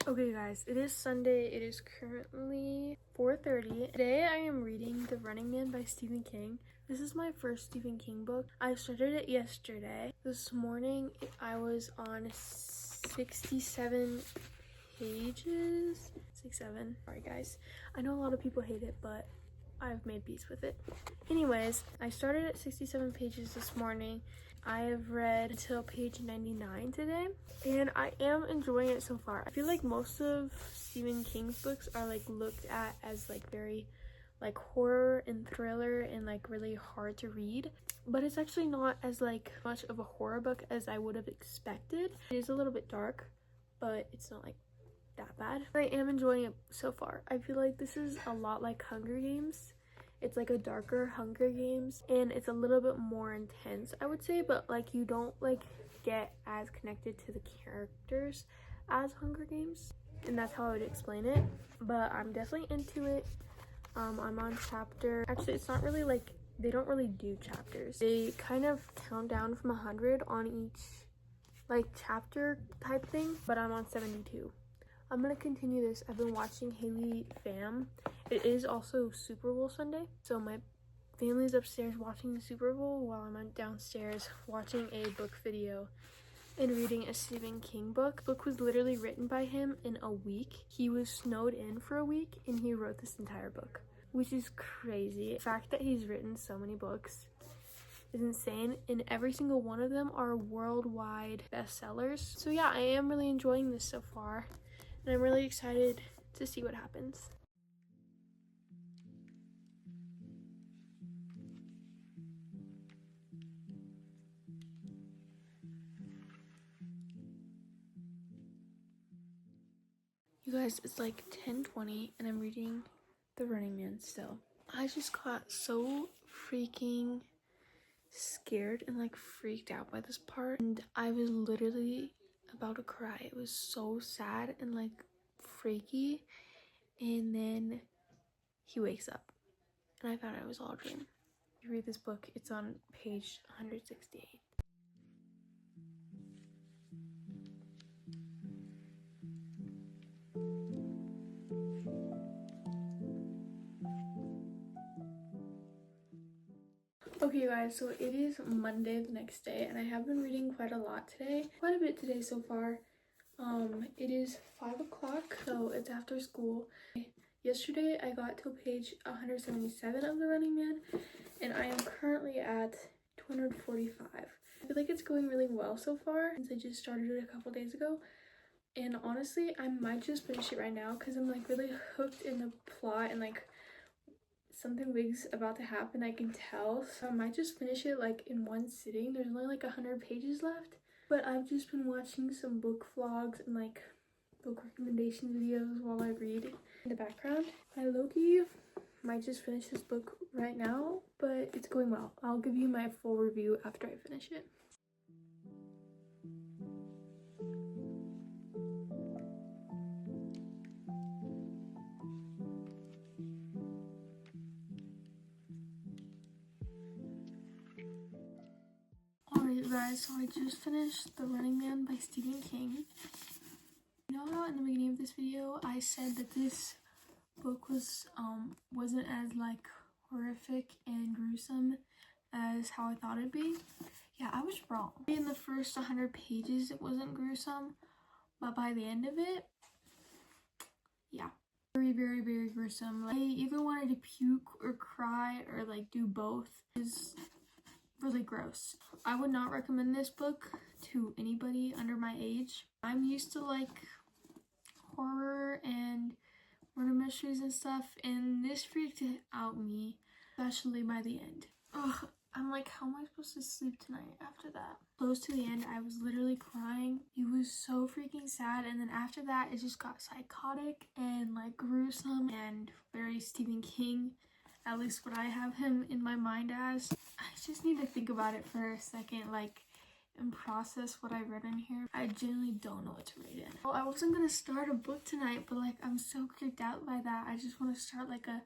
Okay guys, it is Sunday. It is currently 4:30. Today I am reading The Running Man by Stephen King. This is my first Stephen King book. I started it yesterday. This morning I was on 67 pages. 67. Sorry guys. I know a lot of people hate it, but I've made peace with it. Anyways, I started at 67 pages this morning. I have read until page 99 today, and I am enjoying it so far. I feel like most of Stephen King's books are like looked at as like very like horror and thriller and like really hard to read, but it's actually not as like much of a horror book as I would have expected. It is a little bit dark, but it's not like that bad. I am enjoying it so far. I feel like this is a lot like Hunger Games. It's like a darker Hunger Games, and it's a little bit more intense, I would say, but like you don't like get as connected to the characters as Hunger Games, and that's how I would explain it. But I'm definitely into it. I'm on chapter, actually it's not really like, they don't really do chapters. They kind of count down from 100 on each like chapter type thing, but I'm on 72. I'm gonna continue this. I've been watching Haley Fam. It is also Super Bowl Sunday, so my family's upstairs watching the Super Bowl while I'm downstairs watching a book video and reading a Stephen King book. The book was literally written by him in a week. He was snowed in for a week and he wrote this entire book, which is crazy. The fact that he's written so many books is insane, and every single one of them are worldwide bestsellers. So yeah, I am really enjoying this so far, and I'm really excited to see what happens. You guys, it's like 10:20 and I'm reading The Running Man still. I just got so freaking scared and like freaked out by this part, and I was literally about to cry. It was so sad and like freaky, and then he wakes up and I found out it was all a dream. If you read this book, it's on page 168. Okay you guys, so it is Monday the next day, and I have been reading quite a lot today. Quite a bit today so far. It is 5 o'clock, so it's after school. Yesterday I got to page 177 of The Running Man, and I am currently at 245. I feel like it's going really well so far since I just started it a couple days ago. And honestly, I might just finish it right now because I'm like really hooked in the plot, and like something big's about to happen, I can tell. So I might just finish it like in one sitting. There's only like 100 pages left. But I've just been watching some book vlogs and like book recommendation videos while I read in the background. I low-key might just finish this book right now, but it's going well. I'll give you my full review after I finish it. Alright guys, so I just finished The Running Man by Stephen King. You know how in the beginning of this video I said that this book wasn't as like horrific and gruesome as how I thought it'd be? Yeah, I was wrong. In the first 100 pages it wasn't gruesome, but by the end of it, yeah, very gruesome. Like, I either wanted to puke or cry or like do both. It's really gross. I would not recommend this book to anybody under my age. I'm used to like horror and murder mysteries and stuff, and this freaked out me, especially by the end. Ugh, I'm like, how am I supposed to sleep tonight after that? Close to the end, I was literally crying. It was so freaking sad, and then after that, it just got psychotic and like gruesome and very Stephen King, at least what I have him in my mind as. I just need to think about it for a second, like, and process what I read in here. I genuinely don't know what to read in. Well, I wasn't gonna start a book tonight, but like I'm so creeped out by that. I just want to start like a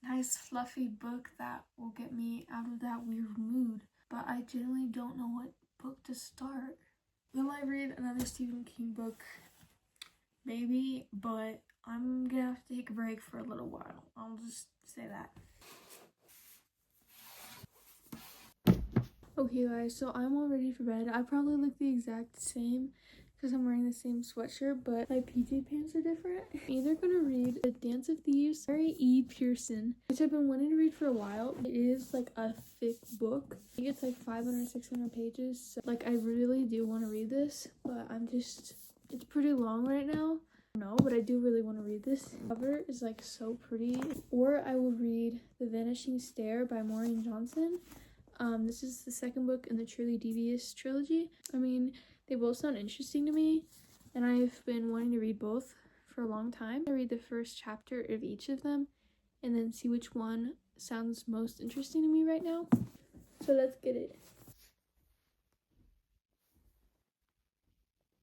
nice fluffy book that will get me out of that weird mood, but I genuinely don't know what book to start. Will I read another Stephen King book? maybe, but I'm gonna have to take a break for a little while. I'll just say that. Okay guys, so I'm all ready for bed. I probably look the exact same because I'm wearing the same sweatshirt, but my PJ pants are different. I'm either gonna read The Dance of Thieves, Mary E. Pearson, which I've been wanting to read for a while. It is like a thick book. I think it's like 500, 600 pages. So like I really do want to read this, but it's pretty long right now. No, but I do really want to read this. The cover is like so pretty. Or I will read The Vanishing Stair by Maureen Johnson. This is the second book in the Truly Devious trilogy. I mean, they both sound interesting to me, and I've been wanting to read both for a long time. I read the first chapter of each of them, and then see which one sounds most interesting to me right now. So let's get it.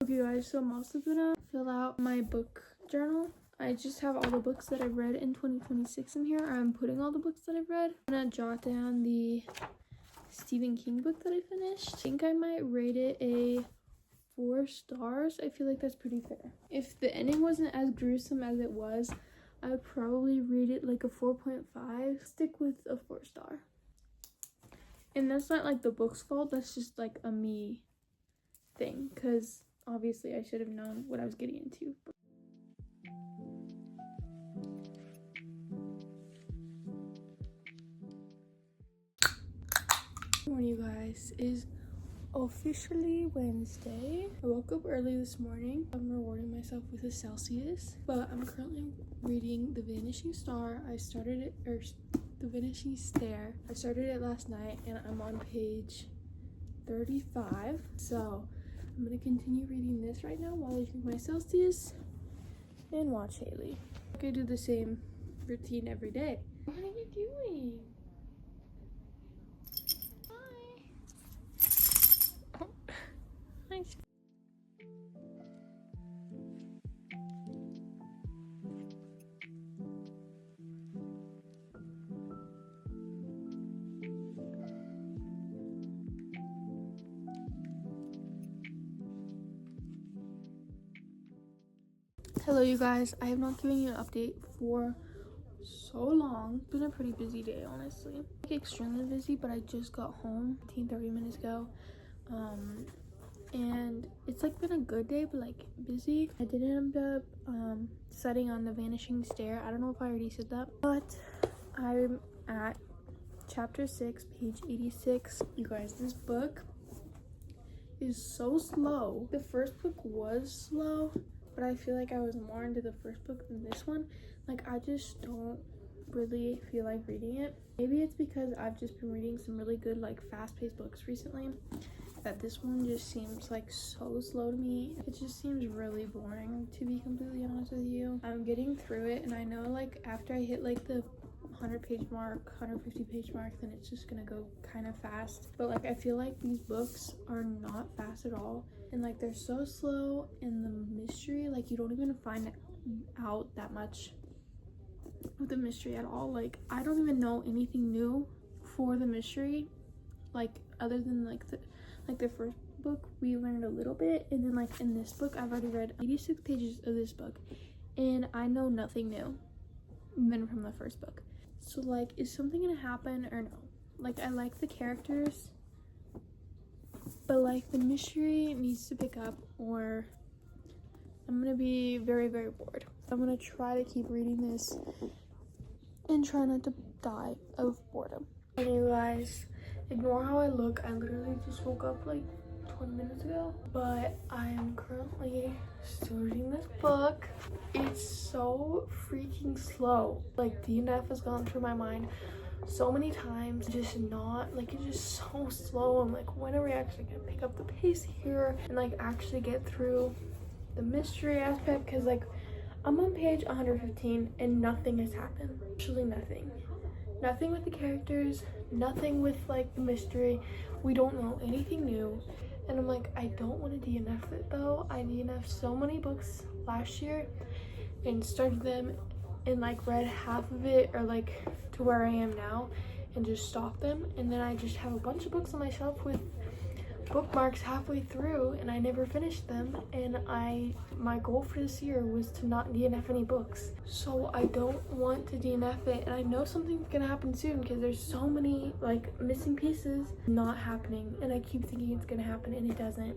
Okay guys, so I'm also gonna fill out my book journal. I just have all the books that I've read in 2026 in here. I'm putting all the books that I've read. I'm gonna jot down the Stephen King book that I finished. I think I might rate it a 4 stars. I feel like that's pretty fair. If the ending wasn't as gruesome as it was, I would probably rate it like a 4.5. Stick with a 4 star. And that's not like the book's fault, that's just like a me thing, because obviously I should have known what I was getting into. Good morning, you guys. It is officially Wednesday. I woke up early this morning. I'm rewarding myself with a Celsius, but I'm currently reading The Vanishing Star. The Vanishing Stair. I started it last night and I'm on page 35. So I'm gonna continue reading this right now while I drink my Celsius and watch Haley. I could do the same routine every day. What are you doing? Nice. Hello you guys, I have not given you an update for so long. It's been a pretty busy day, honestly. Like extremely busy, but I just got home 30 minutes ago. And it's like been a good day, but like busy. I did end up setting on The Vanishing Stair. I don't know if I already said that, but I'm at chapter 6, page 86. You guys, this book is so slow. The first book was slow, but I feel like I was more into the first book than this one. Like I just don't really feel like reading it. Maybe it's because I've just been reading some really good like fast-paced books recently, that this one just seems like so slow to me. It just seems really boring, to be completely honest with you. I'm getting through it, and I know like after I hit like the 100-page mark, 150-page mark, then it's just gonna go kind of fast. But like I feel like these books are not fast at all, and like they're so slow, and the mystery, like you don't even find out that much with the mystery at all. Like I don't even know anything new for the mystery, like other than like the first book we learned a little bit, and then like in this book I've already read 86 pages of this book and I know nothing new than from the first book. So like, is something gonna happen or no? Like I like the characters, but like the mystery needs to pick up, or I'm gonna be very, very bored. I'm gonna try to keep reading this and try not to die of boredom. Anyway guys, ignore how I look. I literally just woke up like 20 minutes ago, but I am currently still reading this book. It's so freaking slow. Like DNF has gone through my mind so many times, just not like, it's just so slow. I'm like, when are we actually gonna pick up the pace here and like actually get through the mystery aspect? Because like I'm on page 115 and nothing has happened. Actually nothing with the characters, nothing with like the mystery. We don't know anything new, and I'm like, I don't want to DNF it though. I DNF'd so many books last year and started them and like read half of it, or like to where I am now, and just stopped them, and then I just have a bunch of books on my shelf with bookmarks halfway through and I never finished them, and my goal for this year was to not DNF any books. So I don't want to DNF it, and I know something's gonna happen soon because there's so many like missing pieces not happening, and I keep thinking it's gonna happen and it doesn't.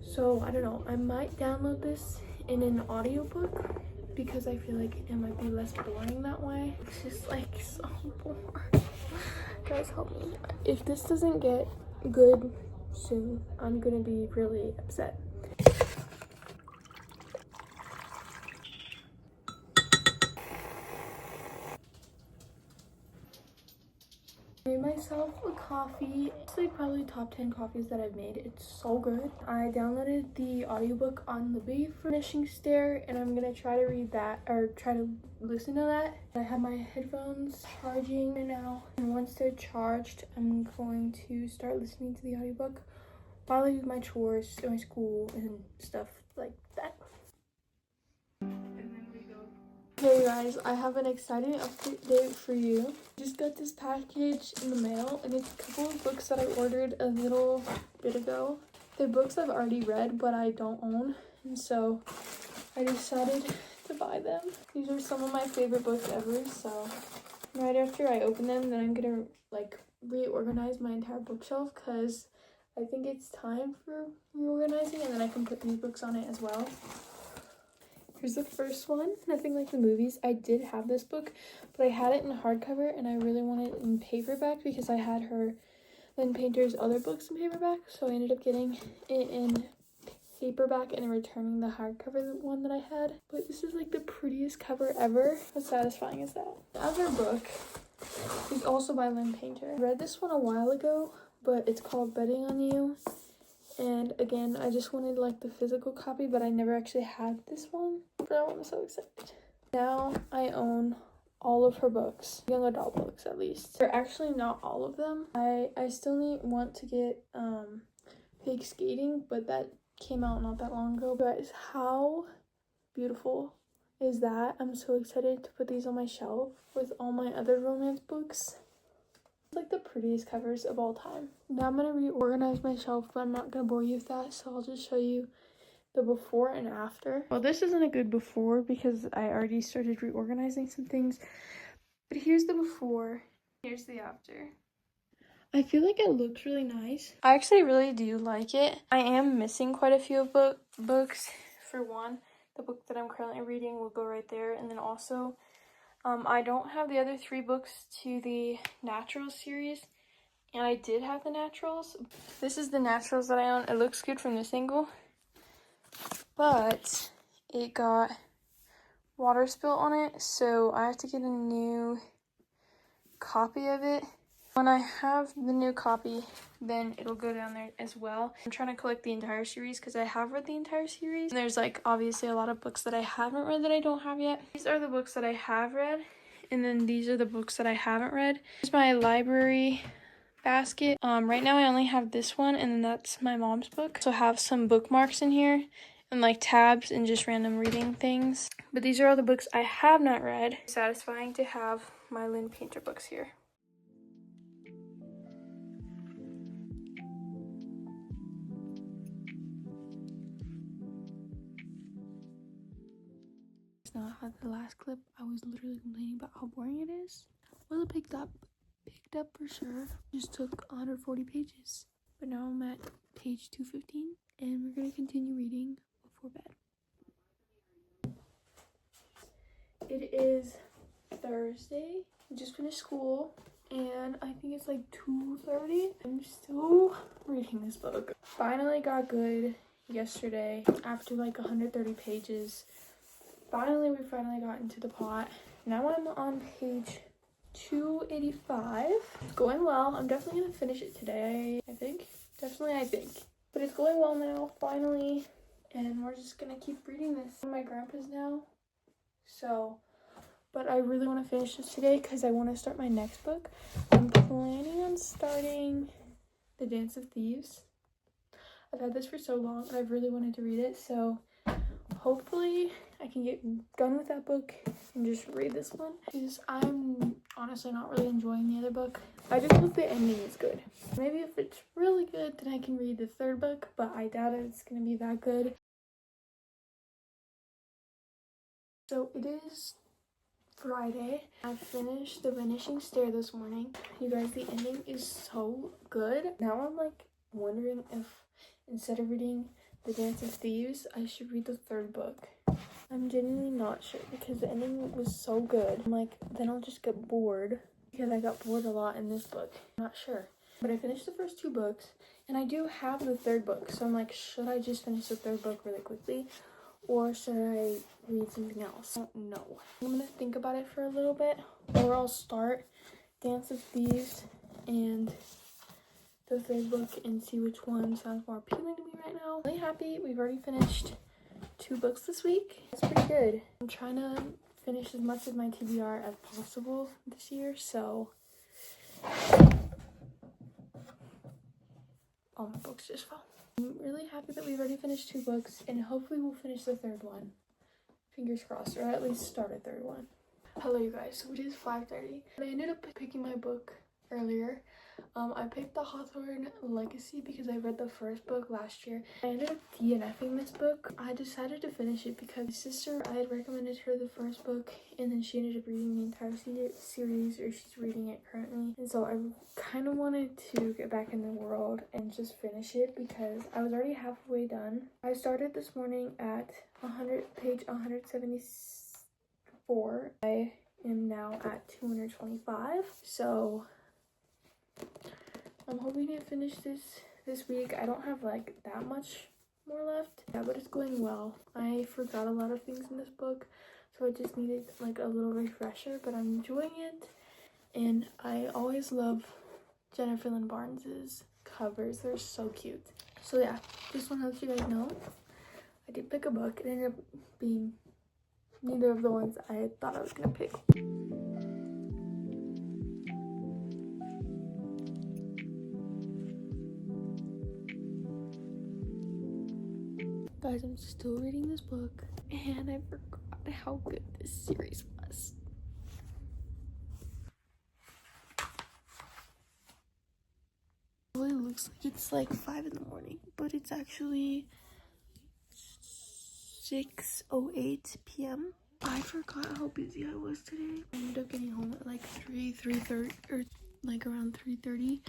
So I don't know, I might download this in an audiobook because I feel like it might be less boring that way. It's just like so boring. Guys, help me. If this doesn't get good soon, I'm gonna be really upset. I made myself a coffee. It's like probably top 10 coffees that I've made. It's so good. I downloaded the audiobook on Libby for Finishing Stair, and I'm gonna try to read that, or try to listen to that. I have my headphones charging right now, and once they're charged, I'm going to start listening to the audiobook while I do my chores and my school and stuff like that. Hey guys, I have an exciting update for you. I just got this package in the mail, and it's a couple of books that I ordered a little bit ago. They're books I've already read but I don't own, and so I decided to buy them. These are some of my favorite books ever, so right after I open them, then I'm gonna like reorganize my entire bookshelf because I think it's time for reorganizing, and then I can put these books on it as well. Here's the first one, Nothing Like the Movies. I did have this book, but I had it in hardcover, and I really wanted it in paperback because I had Lynn Painter's other books in paperback, so I ended up getting it in paperback and returning the hardcover one that I had. But this is like the prettiest cover ever. How satisfying is that? The other book is also by Lynn Painter. I read this one a while ago, but it's called Betting on You. And again, I just wanted like the physical copy, but I never actually had this one. But now I'm so excited. Now I own all of her books, young adult books at least. They're actually not all of them. I still want to get Fake Skating, but that came out not that long ago. Guys, how beautiful is that? I'm so excited to put these on my shelf with all my other romance books. Like the prettiest covers of all time. Now I'm gonna reorganize my shelf, but I'm not gonna bore you with that, so I'll just show you the before and after. Well, this isn't a good before because I already started reorganizing some things, but here's the before, here's the after. I feel like it looks really nice. I actually really do like it. I am missing quite a few books. For one, the book that I'm currently reading will go right there, and then also I don't have the other 3 books to the Naturals series, and I did have the Naturals. This is the Naturals that I own. It looks good from this angle, but it got water spilt on it, so I have to get a new copy of it. When I have the new copy, then it'll go down there as well. I'm trying to collect the entire series because I have read the entire series. And there's like obviously a lot of books that I haven't read that I don't have yet. These are the books that I have read, and then these are the books that I haven't read. Here's my library basket. Right now I only have this one, and then that's my mom's book. So I have some bookmarks in here and like tabs and just random reading things. But these are all the books I have not read. It's satisfying to have my Lynn Painter books here. Not how the last clip I was literally complaining about how boring it is. Well, it picked up for sure. Just took 140 pages, but now I'm at page 215, and we're gonna continue reading before bed. It is Thursday. We just finished school, and I think it's like 2:30. I'm still reading this book. Finally got good yesterday after like 130 pages. We finally got into the plot. Now I'm on page 285. It's going well. I'm definitely gonna finish it today, I think. I think. But it's going well now, finally. And we're just gonna keep reading this. My grandpa's now. So, but I really want to finish this today because I want to start my next book. I'm planning on starting The Dance of Thieves. I've had this for so long, and I've really wanted to read it, so hopefully I can get done with that book and just read this one, because I'm honestly not really enjoying the other book. I just hope the ending is good. Maybe if it's really good, then I can read the third book, but I doubt it's gonna be that good. So it is Friday. I finished The Vanishing Stair this morning. You guys, the ending is so good. Now I'm like wondering if instead of reading The Dance of Thieves, I should read the third book. I'm genuinely not sure because the ending was so good. I'm like, then I'll just get bored because I got bored a lot in this book. I'm not sure. But I finished the first 2 books and I do have the third book. So I'm like, should I just finish the third book really quickly or should I read something else? I don't know. I'm gonna think about it for a little bit, or I'll start Dance of Thieves and the third book and see which one sounds more appealing to me right now. I'm really happy. We've already finished 2 books this week. It's pretty good. I'm trying to finish as much of my TBR as possible this year, so all my books just fell. I'm really happy that we've already finished 2 books, and hopefully we'll finish the third one. Fingers crossed, or at least start a third one. Hello you guys, so it is 5:30. I ended up picking my book earlier. I picked The Hawthorne Legacy because I read the first book last year. I ended up DNFing this book. I decided to finish it because my sister, I had recommended her the first book and then she ended up reading the entire series, or she's reading it currently. And so I kind of wanted to get back in the world and just finish it because I was already halfway done. I started this morning at page 174. I am now at 225. So I'm hoping to finish this week. I don't have like that much more left. Yeah, but it's going well. I forgot a lot of things in this book, so I just needed like a little refresher, but I'm enjoying it. And I always love Jennifer Lynn Barnes's covers. They're so cute. So yeah, just want to let you guys know I did pick a book. It ended up being neither of the ones I had thought I was gonna pick. Guys, I'm still reading this book and I forgot how good this series was. Well, it looks like it's like 5 in the morning, but it's actually 6:08 p.m. I forgot how busy I was today. I ended up getting home at like 3:30 or like around 3:30.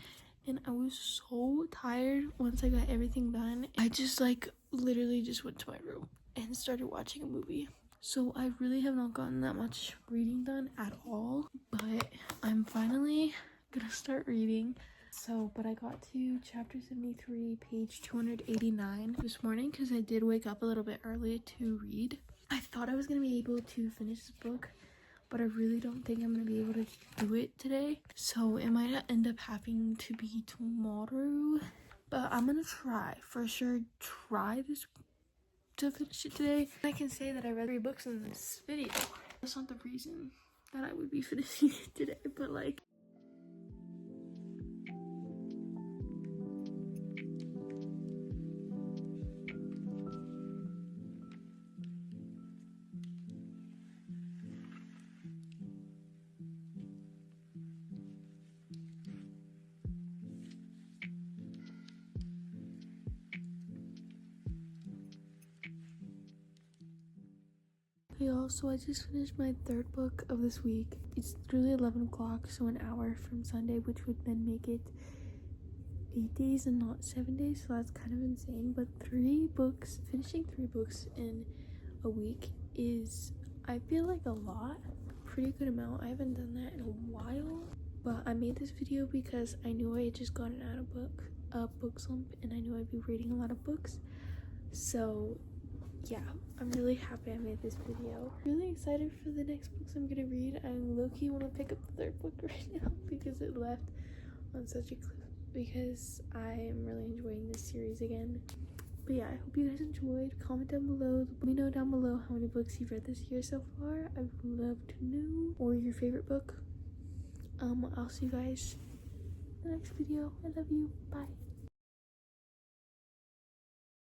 And I was so tired once I got everything done. I just like literally just went to my room and started watching a movie. So I really have not gotten that much reading done at all, but I'm finally gonna start reading. But I got to chapter 73, page 289 this morning because I did wake up a little bit early to read. I thought I was gonna be able to finish this book, but I really don't think I'm gonna be able to do it today. So it might end up having to be tomorrow, but I'm gonna try this to finish it today. I can say that I read 3 books in this video. That's not the reason that I would be finishing it today, but like, y'all, so I just finished my 3rd book of this week. It's literally 11 o'clock, so an hour from Sunday, which would then make it 8 days and not 7 days, so that's kind of insane. But finishing 3 books in a week is, I feel like, a lot. Pretty good amount. I haven't done that in a while, but I made this video because I knew I had just gotten out of a book slump and I knew I'd be reading a lot of books. So yeah, I'm really happy I made this video. Really excited for the next books I'm gonna read. I low-key want to pick up the 3rd book right now because it left on such a cliff, because I am really enjoying this series again. But yeah, I hope you guys enjoyed. Comment down below. Let me know down below how many books you've read this year so far. I would love to know. Or your favorite book. I'll see you guys in the next video. I love you. Bye.